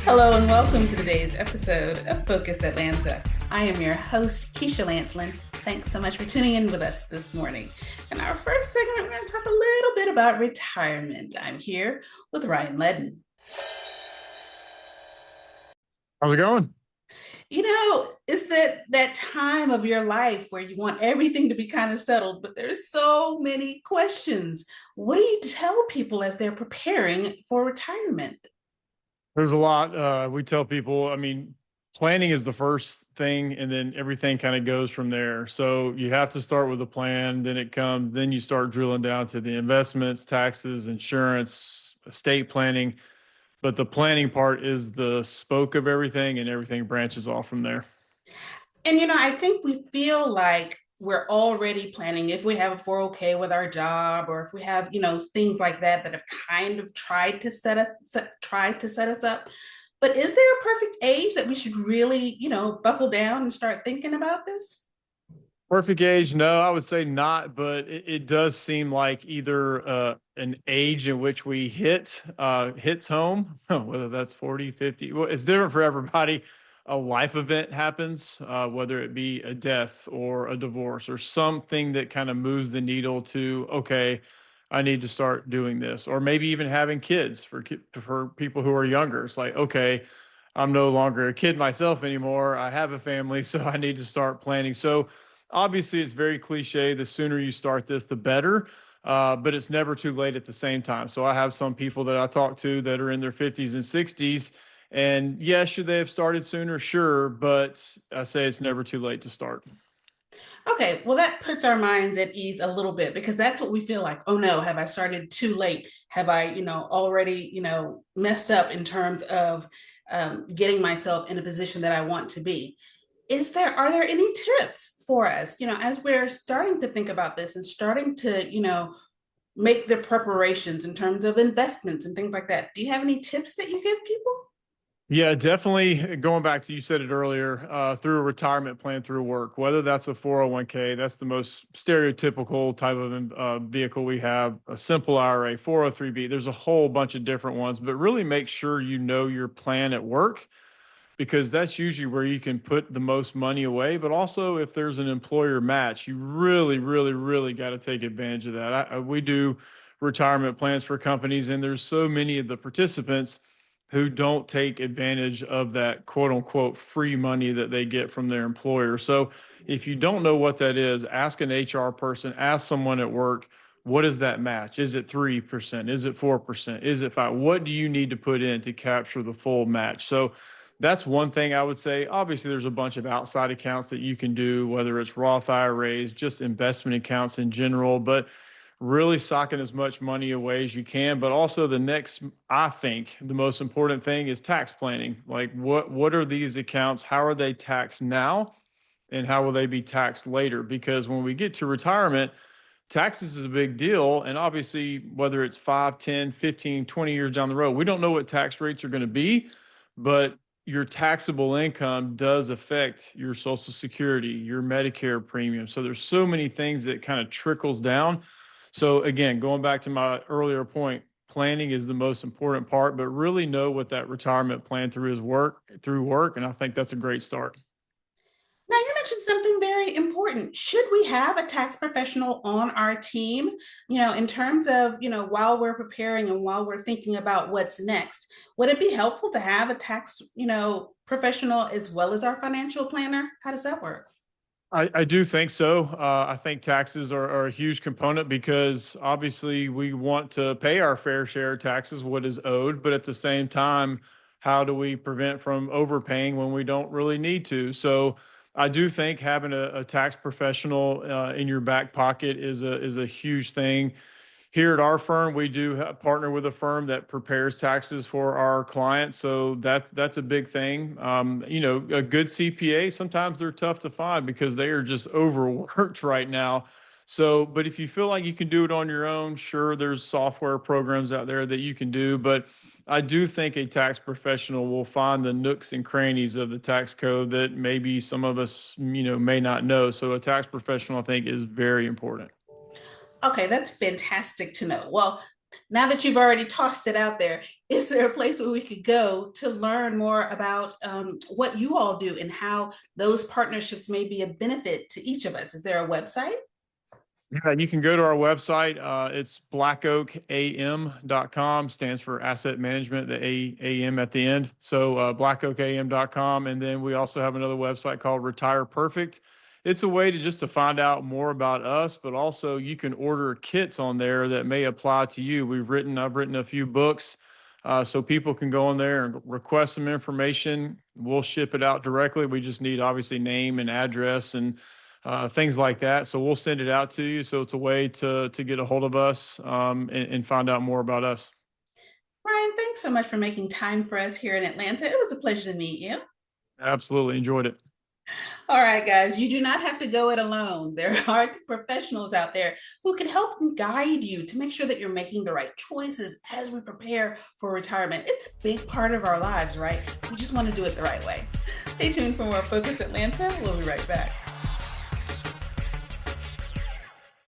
Hello and welcome to today's episode of Focus Atlanta. I am your host, Keisha Lancelin. Thanks so much for tuning in with us this morning. In our first segment, we're going to talk a little bit about retirement. I'm here with Ryan Ledden. How's it going? It's that time of your life where you want everything to be kind of settled, but there's so many questions. What do you tell people as they're preparing for retirement? There's a lot. We tell people, planning is the first thing, and then everything kind of goes from there. So you have to start with a plan, then you start drilling down to the investments, taxes, insurance, estate planning. But the planning part is the spoke of everything, and everything branches off from there. And I think we feel like we're already planning if we have a 401k with our job, or if we have, things like that that have kind of tried to set us up. But is there a perfect age that we should really, buckle down and start thinking about this? Perfect age? No, I would say not, but it does seem like either an age in which we hits home, whether that's 40, 50. Well, it's different for everybody. A life event happens, whether it be a death or a divorce or something that kind of moves the needle to, okay, I need to start doing this. Or maybe even having kids for people who are younger. It's like, okay, I'm no longer a kid myself anymore. I have a family, so I need to start planning. So obviously, it's very cliche. The sooner you start this, the better. But it's never too late at the same time. So I have some people that I talk to that are in their 50s and 60s. And yes, should they have started sooner? Sure. But I say it's never too late to start. Okay, well, that puts our minds at ease a little bit because that's what we feel like. Oh no, have I started too late? Have I, already, messed up in terms of getting myself in a position that I want to be? Are there any tips for us, as we're starting to think about this and starting to, make the preparations in terms of investments and things like that? Do you have any tips that you give people? Yeah, definitely. Going back to you said it earlier, through a retirement plan through work, whether that's a 401k, that's the most stereotypical type of vehicle we have, a simple IRA, 403b. There's a whole bunch of different ones, but really make sure you know your plan at work because that's usually where you can put the most money away. But also, if there's an employer match, you really, really, really got to take advantage of that. We do retirement plans for companies, and there's so many of the participants who don't take advantage of that quote unquote free money that they get from their employer. So if you don't know what that is, ask an HR person, ask someone at work, what is that match? Is it 3%? Is it 4%? Is it 5? What do you need to put in to capture the full match? So that's one thing I would say. Obviously, there's a bunch of outside accounts that you can do, whether it's Roth IRAs, just investment accounts in general. But really socking as much money away as you can. But also the next, I think the most important thing is tax planning. Like what are these accounts? How are they taxed now? And how will they be taxed later? Because when we get to retirement, taxes is a big deal. And obviously, whether it's 5, 10, 15, 20 years down the road, we don't know what tax rates are going to be, but your taxable income does affect your Social Security, your Medicare premium. So there's so many things that kind of trickles down. So again, going back to my earlier point, planning is the most important part, but really know what that retirement plan through work. And I think that's a great start. Now, you mentioned something very important. Should we have a tax professional on our team, in terms of, while we're preparing and while we're thinking about what's next? Would it be helpful to have a tax, professional as well as our financial planner? How does that work? I do think so. I think taxes are a huge component because obviously we want to pay our fair share of taxes, what is owed, but at the same time, how do we prevent from overpaying when we don't really need to? So I do think having a tax professional in your back pocket is a huge thing. Here at our firm, we do partner with a firm that prepares taxes for our clients, so that's a big thing. A good CPA, sometimes they're tough to find because they are just overworked right now. So, but if you feel like you can do it on your own, sure, there's software programs out there that you can do. But I do think a tax professional will find the nooks and crannies of the tax code that maybe some of us, may not know. So, a tax professional, I think, is very important. Okay, that's fantastic to know. Well, Now that you've already tossed it out there, is there a place where we could go to learn more about what you all do and how those partnerships may be a benefit to each of us? Is there a website? Yeah, you can go to our website. It's blackoakam.com, stands for asset management, the AM at the end. So blackoakam.com. And then we also have another website called Retire Perfect. It's a way to just to find out more about us, but also you can order kits on there that may apply to you. I've written a few books, so people can go on there and request some information. We'll ship it out directly. We just need obviously name and address and things like that. So we'll send it out to you. So it's a way to get a hold of us and find out more about us. Ryan, thanks so much for making time for us here in Atlanta. It was a pleasure to meet you. Absolutely enjoyed it. All right, guys, you do not have to go it alone. There are professionals out there who can help and guide you to make sure that you're making the right choices as we prepare for retirement. It's a big part of our lives, right? We just want to do it the right way. Stay tuned for more Focus Atlanta. We'll be right back.